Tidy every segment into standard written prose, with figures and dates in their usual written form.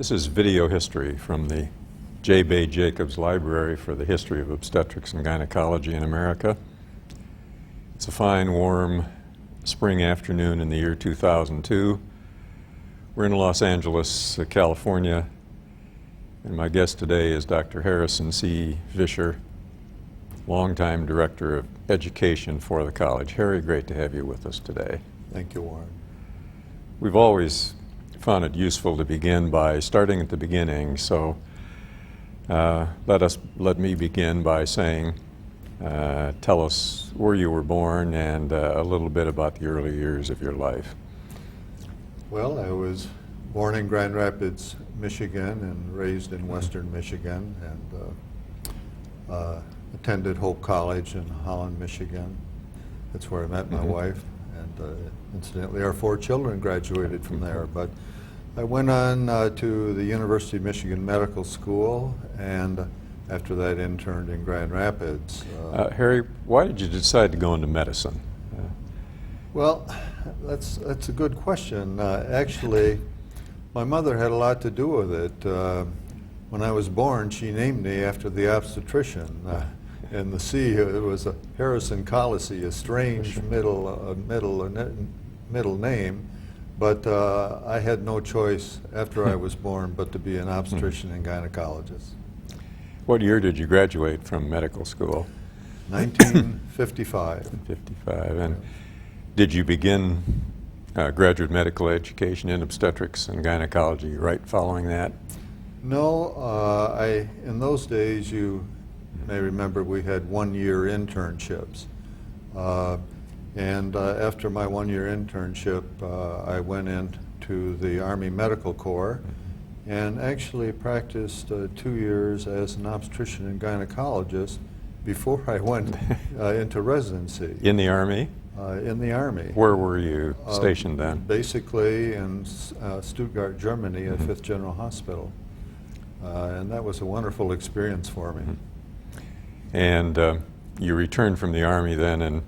This is video history from the J. Bay Jacobs Library for the History of Obstetrics and Gynecology in America. It's a fine, warm spring afternoon in the year 2002. We're in Los Angeles, California, and my guest today is Dr. Harrison C. Visscher, longtime Director of Education for the college. Harry, great to have you with us today. Thank you, Warren. We've always found it useful to begin by starting at the beginning, so let me begin by saying, tell us where you were born and a little bit about the early years of your life. Well, I was born in Grand Rapids, Michigan, and raised in Western Michigan, and attended Hope College in Holland, Michigan. That's where I met my wife, and incidentally, our 4 children graduated from there. But I went on to the University of Michigan Medical School, and after that interned in Grand Rapids. Harry, why did you decide to go into medicine? Well, that's a good question. Actually, my mother had a lot to do with it. When I was born, she named me after the obstetrician. In the C, it was a Harrison Colossi, a strange middle name, but I had no choice after I was born but to be an obstetrician and gynecologist. What year did you graduate from medical school? 1955. 55. And did you begin graduate medical education in obstetrics and gynecology right following that? No, in those days, you may remember we had 1-year internships. And after my 1-year internship, I went into the Army Medical Corps and actually practiced 2 years as an obstetrician and gynecologist before I went into residency. In the Army? In the Army. Where were you stationed then? Basically in Stuttgart, Germany at 5th General Hospital. And that was a wonderful experience for me. And you returned from the Army then and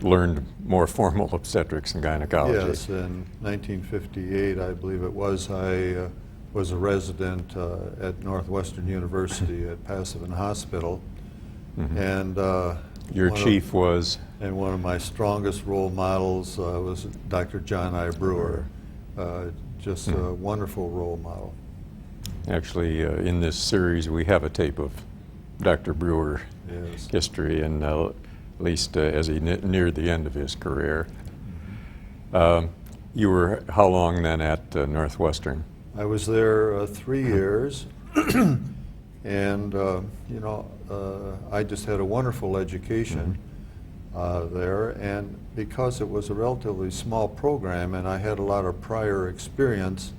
learned more formal obstetrics and gynecology. Yes, in 1958, I believe it was, I was a resident at Northwestern University at Passavant Hospital. And your chief was? And one of my strongest role models was Dr. John I. Brewer. Just a wonderful role model. Actually, in this series, we have a tape of Dr. Brewer history, and at least as he neared the end of his career. You were how long then at Northwestern? I was there 3 years, and you know, I just had a wonderful education there, and because it was a relatively small program and I had a lot of prior experience,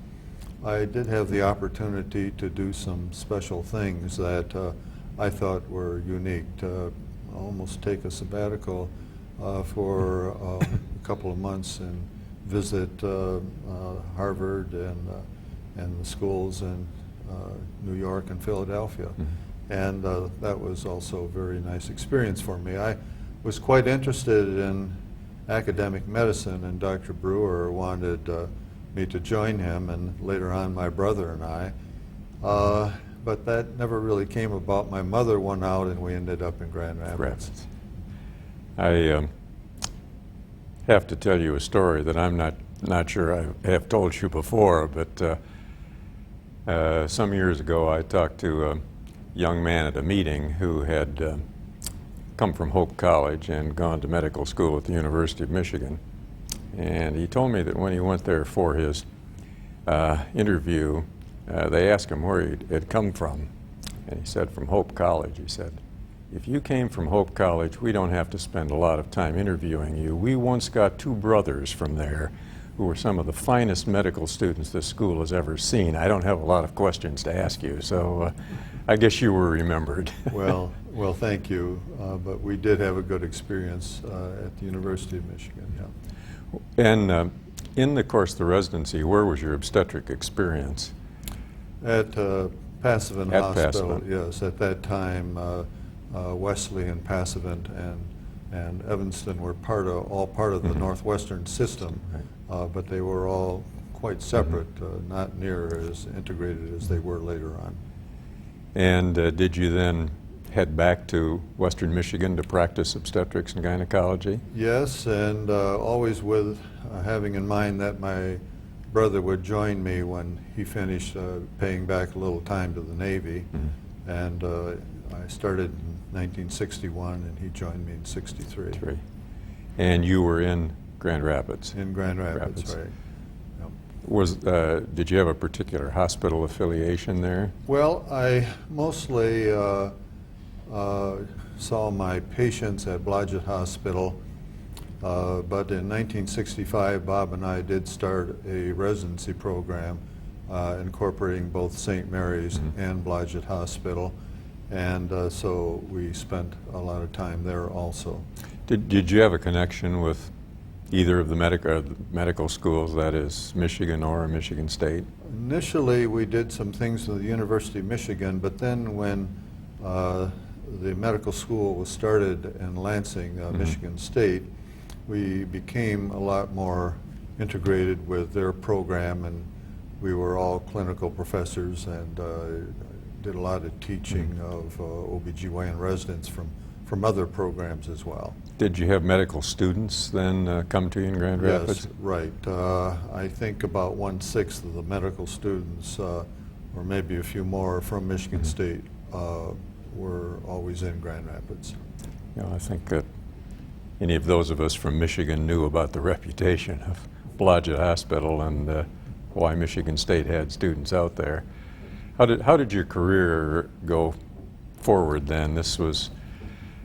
I did have the opportunity to do some special things that I thought were unique, to almost take a sabbatical for a couple of months and visit Harvard and the schools in New York and Philadelphia. And that was also a very nice experience for me. I was quite interested in academic medicine, and Dr. Brewer wanted me to join him, and later on my brother and I. But that never really came about. My mother won out and we ended up in Grand Rapids. I have to tell you a story that I'm not sure I have told you before, but some years ago I talked to a young man at a meeting who had come from Hope College and gone to medical school at the University of Michigan. And he told me that when he went there for his interview, they asked him where he had come from. And he said, from Hope College. He said, if you came from Hope College, we don't have to spend a lot of time interviewing you. We once got 2 brothers from there who were some of the finest medical students this school has ever seen. I don't have a lot of questions to ask you, so I guess you were remembered. Well, thank you. But we did have a good experience at the University of Michigan, yeah. And in the course of the residency, where was your obstetric experience? At Passavant Hospital, Passavant. yes. At that time, Wesley and Passavant and Evanston were all part of the Northwestern system, but they were all quite separate, not near as integrated as they were later on. And did you then head back to Western Michigan to practice obstetrics and gynecology? Yes, and always with having in mind that my brother would join me when he finished paying back a little time to the Navy. And I started in 1961, and he joined me in '63. And you were in Grand Rapids? In Grand Rapids, right. Yep. Did you have a particular hospital affiliation there? Well, I mostly saw my patients at Blodgett Hospital, but in 1965, Bob and I did start a residency program incorporating both St. Mary's and Blodgett Hospital, and so we spent a lot of time there also. Did you have a connection with either of the medical schools, that is Michigan or Michigan State? Initially, we did some things with the University of Michigan, but then when the medical school was started in Lansing, Michigan State, we became a lot more integrated with their program, and we were all clinical professors and did a lot of teaching of OBGYN residents from other programs as well. Did you have medical students then come to you in Grand Rapids? Yes, right. I think about 1/6 of the medical students, or maybe a few more from Michigan State, were always in Grand Rapids. You know, I think that any of those of us from Michigan knew about the reputation of Blodgett Hospital and why Michigan State had students out there. How did your career go forward then? This was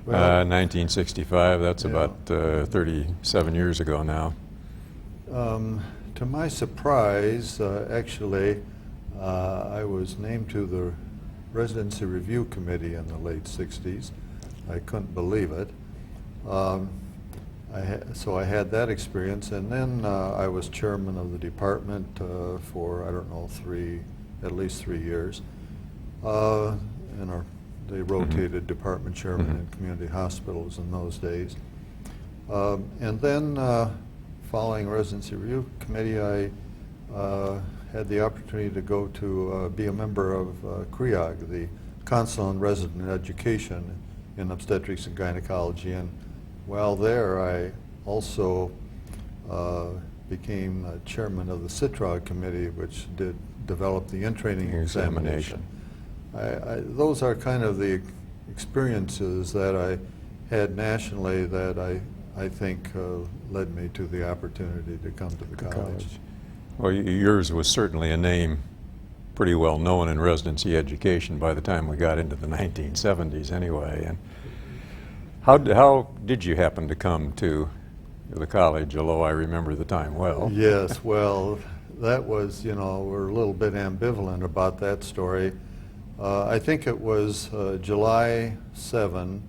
1965. That's about 37 years ago now. To my surprise, actually, I was named to the Residency Review Committee in the late 60s. I couldn't believe it. So I had that experience, and then I was chairman of the department for, I don't know, at least three years. They rotated department chairman in community hospitals in those days. And then following Residency Review Committee, I had the opportunity to go to be a member of CREOG, the Council on Resident Education in Obstetrics and Gynecology. And while there, I also became chairman of the CITROG committee, which did develop the in-training examination. Those are kind of the experiences that I had nationally that I think led me to the opportunity to come to the college. Well, yours was certainly a name pretty well known in residency education by the time we got into the 1970s anyway. And how did you happen to come to the college, although I remember the time well? Yes, well, that was, we're a little bit ambivalent about that story. I think it was July 7,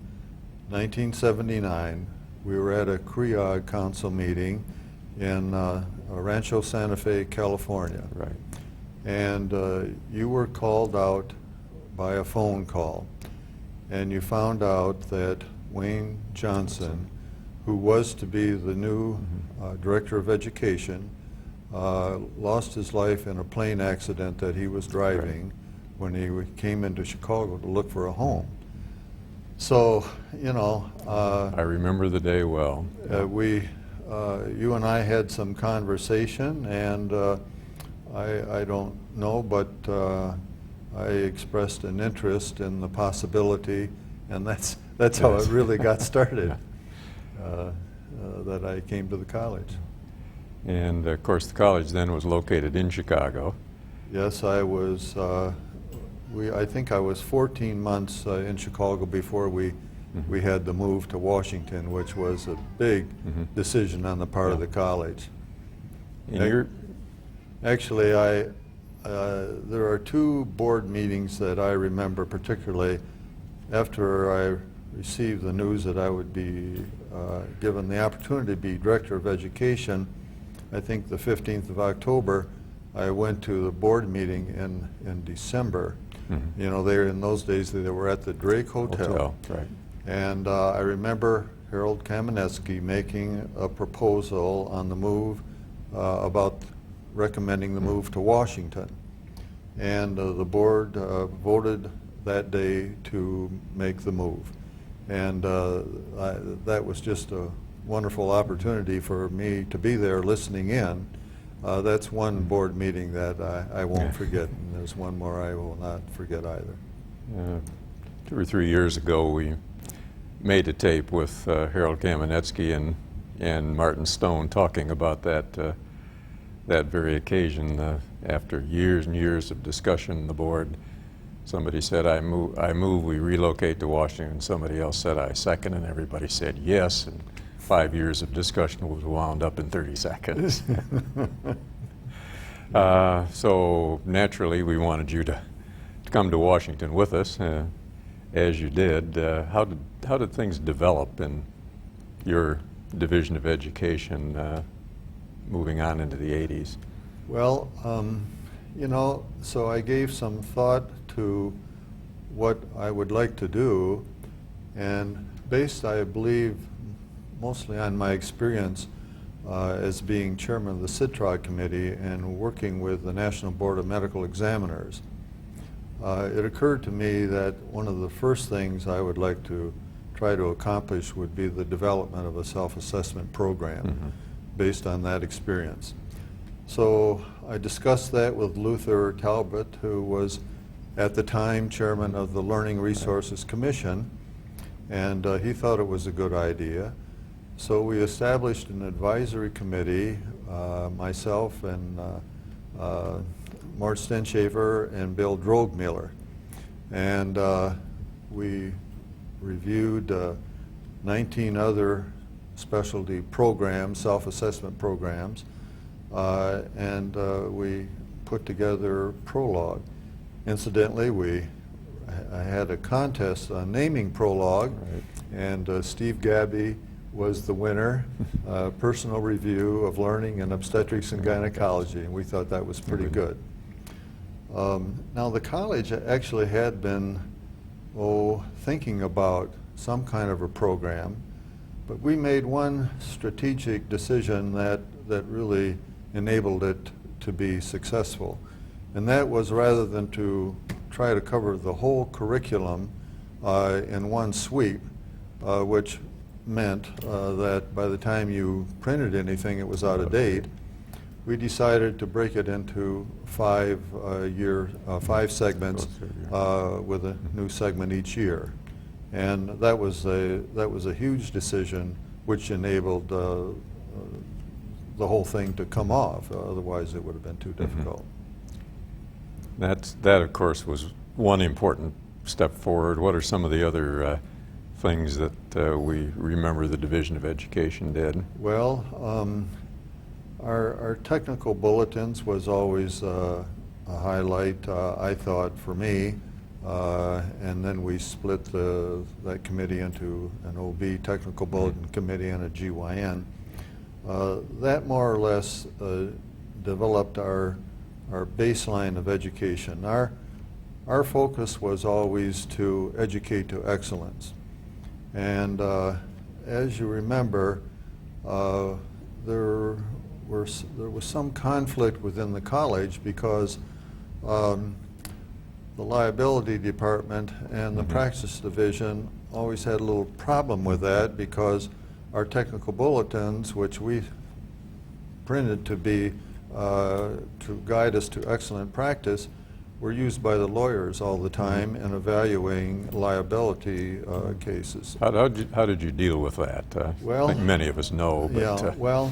1979. We were at a CREOG council meeting in Rancho Santa Fe, California. Right. And you were called out by a phone call, and you found out that Wayne Johnson, who was to be the new director of education, lost his life in a plane accident that he was driving when he came into Chicago to look for a home. So, I remember the day well. You and I had some conversation, and I don't know, but I expressed an interest in the possibility, and that's how it really got started, that I came to the college. And of course the college then was located in Chicago. Yes, I was, I think I was 14 months in Chicago before we had the move to Washington, which was a big decision on the part of the college. Actually, there are two board meetings that I remember particularly after I received the news that I would be given the opportunity to be director of education. I think the 15th of October, I went to the board meeting in December. They in those days they were at the Drake Hotel. Right. And I remember Harold Kamenetsky making a proposal on the move about recommending the move to Washington. And the board voted that day to make the move. And that was just a wonderful opportunity for me to be there listening in. That's one board meeting that I won't forget, and there's one more I will not forget either. 2 or 3 years ago, we made a tape with Harold Kamenetsky and Martin Stone talking about that very occasion. After years and years of discussion in the board, somebody said, I move we relocate to Washington. Somebody else said, I second, and everybody said yes. And 5 years of discussion was wound up in 30 seconds. So naturally, we wanted you to come to Washington with us, as you did. How did things develop in your division of education moving on into the 80s? Well, you know, so I gave some thought to what I would like to do, and based, I believe, mostly on my experience as being chairman of the CITROG committee and working with the National Board of Medical Examiners, it occurred to me that one of the first things I would like to try to accomplish would be the development of a self-assessment program based on that experience. So I discussed that with Luther Talbot, who was at the time chairman of the Learning Resources Commission, and he thought it was a good idea. So we established an advisory committee, myself and Mort Stenshafer and Bill Drogmiller. And we reviewed 19 other specialty programs, self-assessment programs, and we put together Prologue. Incidentally, I had a contest on naming Prologue, and Steve Gabby was the winner, personal review of learning in obstetrics and gynecology, and we thought that was pretty good. Now the college actually had been thinking about some kind of a program, but we made one strategic decision that really enabled it to be successful, and that was rather than to try to cover the whole curriculum in one sweep, which meant that by the time you printed anything it was out of date, we decided to break it into 5 segments with a new segment each year. And that was a huge decision which enabled the whole thing to come off. Otherwise it would have been too difficult. That of course was one important step forward. What are some of the other things that we remember the Division of Education did? Well, our technical bulletins was always a highlight, I thought, for me. And then we split that committee into an OB technical bulletin committee and a GYN. That more or less developed our baseline of education. Our focus was always to educate to excellence. And as you remember, there was some conflict within the college because the liability department and the practice division always had a little problem with that, because our technical bulletins, which we printed to be to guide us to excellent practice, were used by the lawyers all the time in evaluating liability cases. How did you deal with that? Well, I think many of us know. But, yeah, well,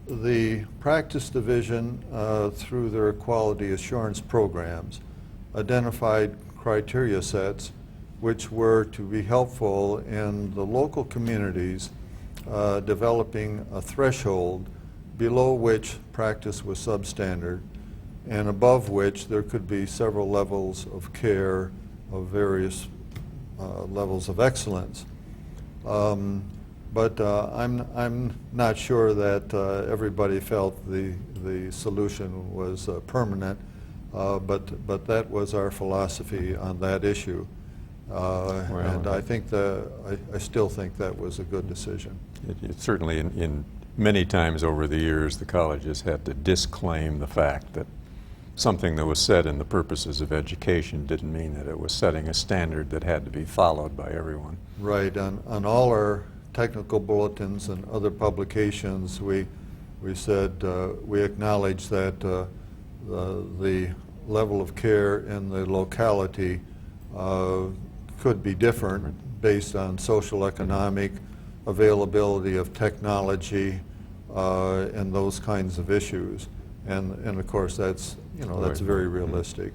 the practice division, through their quality assurance programs, identified criteria sets which were to be helpful in the local communities developing a threshold below which practice was substandard and above which there could be several levels of care of various levels of excellence. But I'm not sure that everybody felt the solution was permanent, but that was our philosophy on that issue. And I think I still think that was a good decision. It certainly in many times over the years the colleges had to disclaim the fact that something that was said in the purposes of education didn't mean that it was setting a standard that had to be followed by everyone. Right. On all our technical bulletins and other publications, we said we acknowledge that the level of care in the locality could be different based on social economic availability of technology and those kinds of issues. And of course that's, that's very realistic.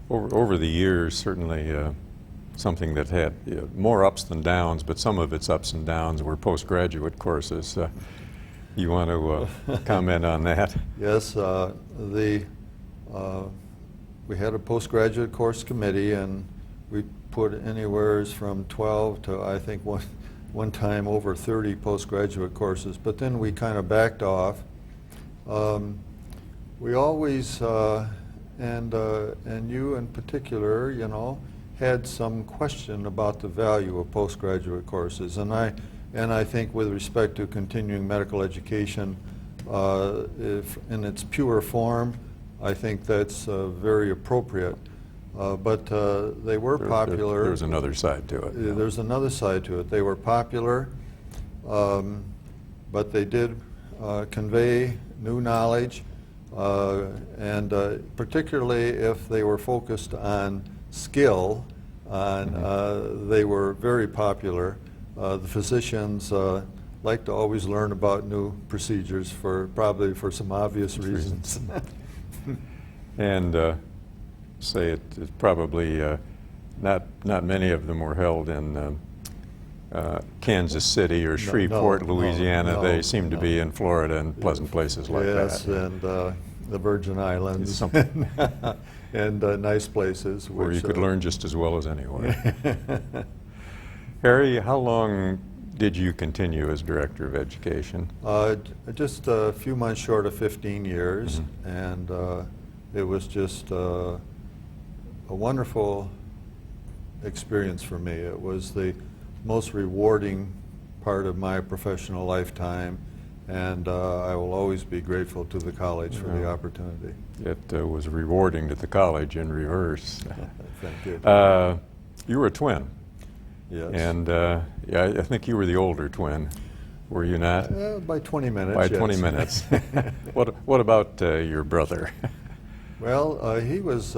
Over the years, certainly something that had more ups than downs, but some of its ups and downs were postgraduate courses. You want to comment on that? Yes, we had a postgraduate course committee, and we put anywhere from 12 to, I think, one time over 30 postgraduate courses, but then we kind of backed off. We always, and you in particular, had some question about the value of postgraduate courses, and I think with respect to continuing medical education, if in its pure form, I think that's very appropriate. But they were popular. There's another side to it. Yeah. There's another side to it. They were popular, but they did convey new knowledge, and particularly if they were focused on skill, they were very popular. The physicians like to always learn about new procedures probably for some obvious reasons. And say it's probably not many of them were held in Kansas City or Shreveport, Louisiana. They seem to be in Florida and pleasant places like that. Yes, and the Virgin Islands and nice places. Where you could learn just as well as anywhere. Harry, how long did you continue as Director of Education? Just a few months short of 15 years, and it was just a wonderful experience for me. It was the most rewarding part of my professional lifetime, and I will always be grateful to the college for the opportunity. It was rewarding to the college in reverse. Thank you. You were a twin. Yes. And I think you were the older twin, were you not? By 20 minutes, By yes. 20 minutes. What about your brother? Well, he was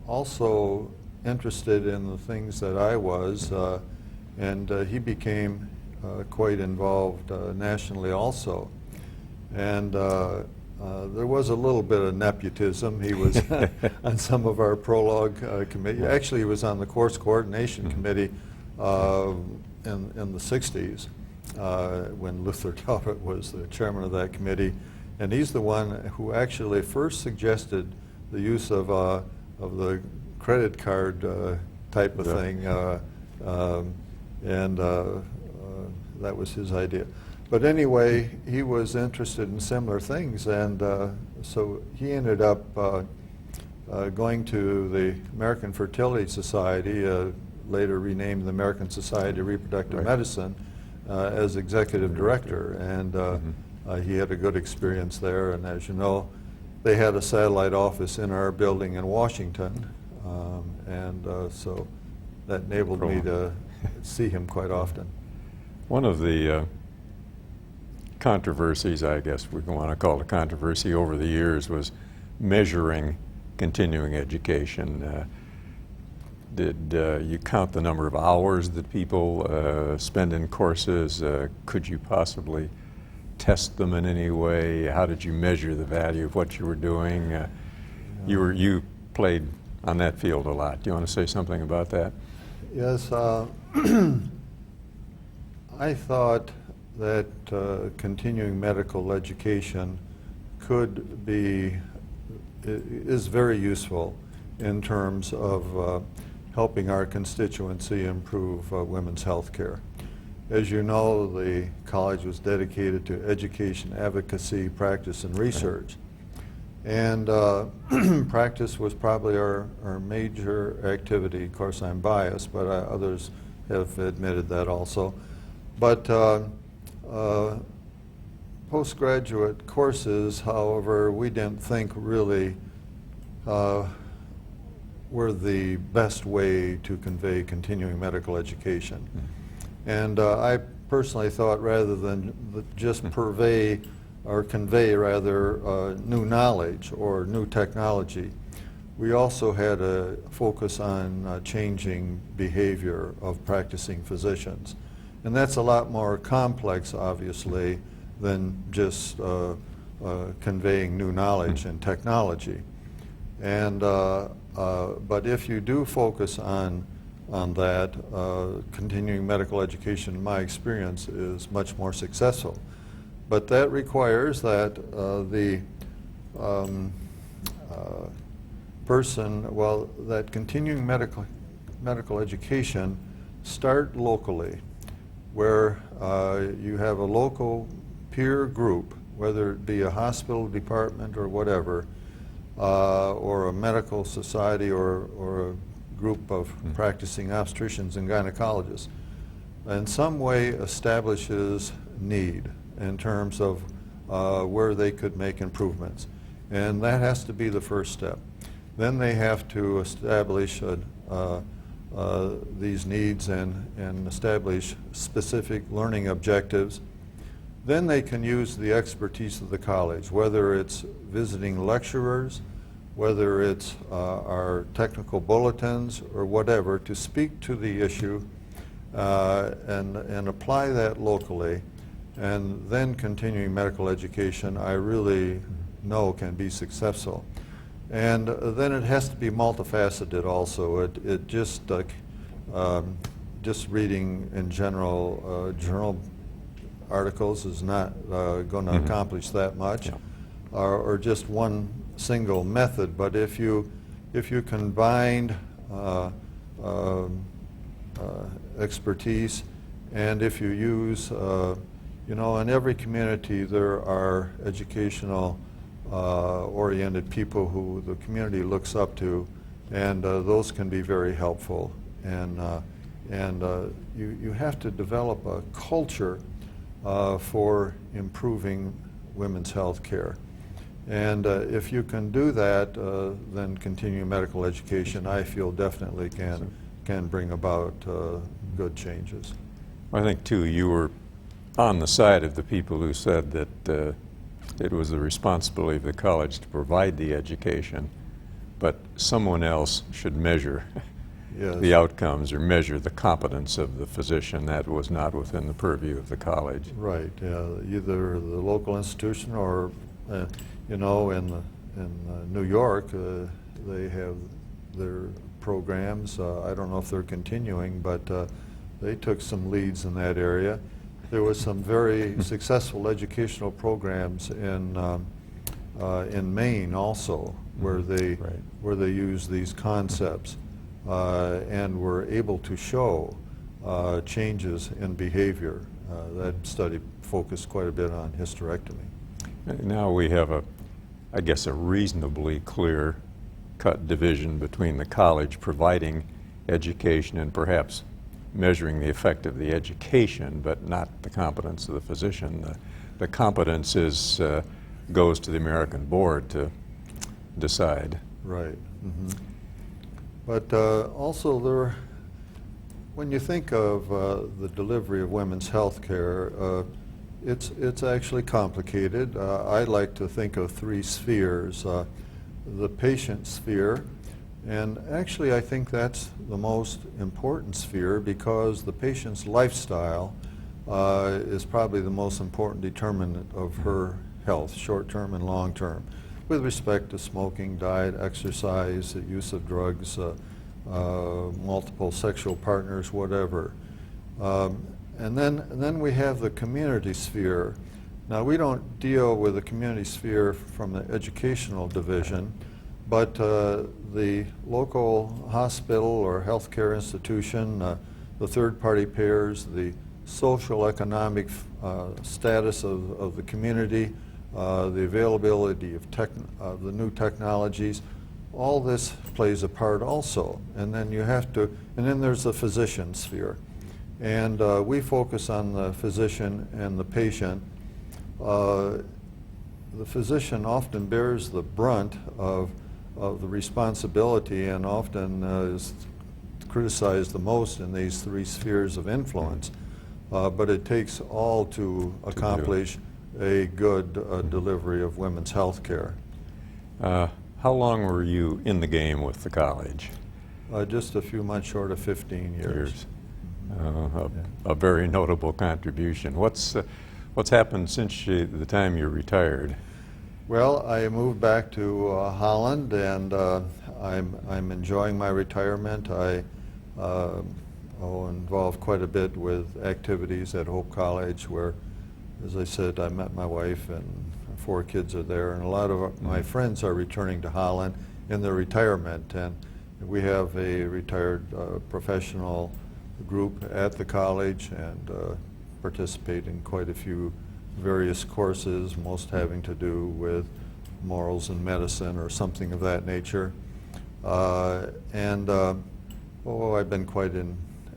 also interested in the things that I was, and he became quite involved nationally also. And there was a little bit of nepotism. He was on some of our Prologue committee. Actually, he was on the course coordination committee in the 60s when Luther Talbot was the chairman of that committee. And he's the one who actually first suggested the use of the credit card type of thing, and that was his idea. But anyway, he was interested in similar things, and so he ended up going to the American Fertility Society, later renamed the American Society of Reproductive Medicine, as executive director, and he had a good experience there. And as you know, they had a satellite office in our building in Washington, and so that enabled me to see him quite often. One of the controversies, I guess we want to call it a controversy, over the years was measuring continuing education. Did you count the number of hours that people spend in courses? Could you possibly test them in any way? How did you measure the value of what you were doing? You played on that field a lot. Do you want to say something about that? Yes, I thought that continuing medical education is very useful in terms of helping our constituency improve women's health care. As you know, the college was dedicated to education, advocacy, practice, and research. And practice was probably our major activity. Of course, I'm biased, but others have admitted that also. But postgraduate courses, however, we didn't think really were the best way to convey continuing medical education. And I personally thought rather than just purvey or convey rather new knowledge or new technology, we also had a focus on changing behavior of practicing physicians. And that's a lot more complex, obviously, than just conveying new knowledge and technology. And but if you do focus on that, continuing medical education, in my experience, is much more successful. But that requires that the person, well, that continuing medical education start locally, where you have a local peer group, whether it be a hospital department or whatever, or a medical society or a group of practicing obstetricians and gynecologists, in some way establishes need in terms of where they could make improvements. And that has to be the first step. Then they have to establish these needs and establish specific learning objectives. Then they can use the expertise of the college, whether it's visiting lecturers, whether it's our technical bulletins or whatever, to speak to the issue and apply that locally. And then continuing medical education, I really know can be successful. And then it has to be multifaceted also. It just reading in general journal articles is not going to accomplish that much, or just one single method. But if you combined expertise, and if you use, you know, in every community there are educational oriented people who the community looks up to, and those can be very helpful. And you have to develop a culture for improving women's health care. And if you can do that, then continuing medical education, I feel, definitely can bring about good changes. I think, too, you were on the side of the people who said that it was the responsibility of the college to provide the education, but someone else should measure the outcomes or measure the competence of the physician. That was not within the purview of the college. Right. Either the local institution or, you know, in New York, they have their programs. I don't know if they're continuing, but they took some leads in that area. There was some very successful educational programs in Maine also, where they use these concepts and were able to show changes in behavior. That study focused quite a bit on hysterectomy. Now we have I guess a reasonably clear-cut division between the college providing education and perhaps measuring the effect of the education, but not the competence of the physician. The competence goes to the American board to decide. Right. But also when you think of the delivery of women's health care, it's actually complicated. I like to think of three spheres. The patient sphere, and actually I think that's the most important sphere, because the patient's lifestyle is probably the most important determinant of her health, short-term and long-term, with respect to smoking, diet, exercise, the use of drugs, multiple sexual partners, whatever. And then we have the community sphere. Now, we don't deal with the community sphere from the educational division, but the local hospital or healthcare institution, the third-party payers, the social economic status of the community, the availability of the new technologies, all this plays a part also. And then and then there's the physician sphere. And we focus on the physician and the patient, the physician often bears the brunt of the responsibility and often is criticized the most in these three spheres of influence. But it takes all to accomplish a good delivery of women's health care. How long were you in the game with the college? Just a few months short of 15 years. A very notable contribution. What's happened since the time you retired? Well, I moved back to Holland, and I'm enjoying my retirement. I involved quite a bit with activities at Hope College, where, as I said, I met my wife, and 4 kids are there, and a lot of my friends are returning to Holland in their retirement, and we have a retired professional group at the college and participate in quite a few various courses, most having to do with morals and medicine or something of that nature. I've been quite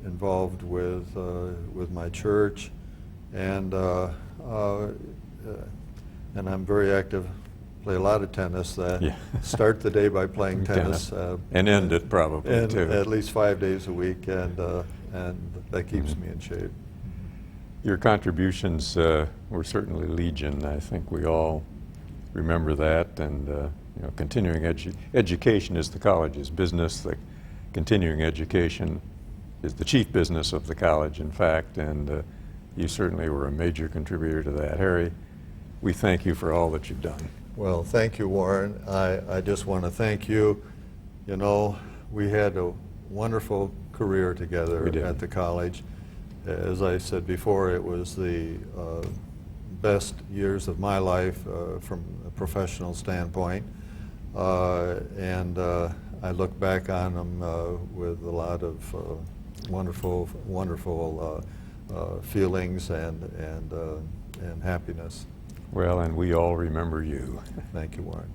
involved with my church, and I'm very active. Play a lot of tennis. Start the day by playing tennis, and end it probably too. At least 5 days a week, and that keeps me in shape. Your contributions were certainly legion. I think we all remember that, and continuing education is the college's business. The continuing education is the chief business of the college, in fact, and you certainly were a major contributor to that. Harry, we thank you for all that you've done. Well, thank you, Warren. I just want to thank you. You know, we had a wonderful career together at the college. As I said before, it was the best years of my life from a professional standpoint. And I look back on them with a lot of wonderful feelings and happiness. Well, and we all remember you. Thank you, Warren.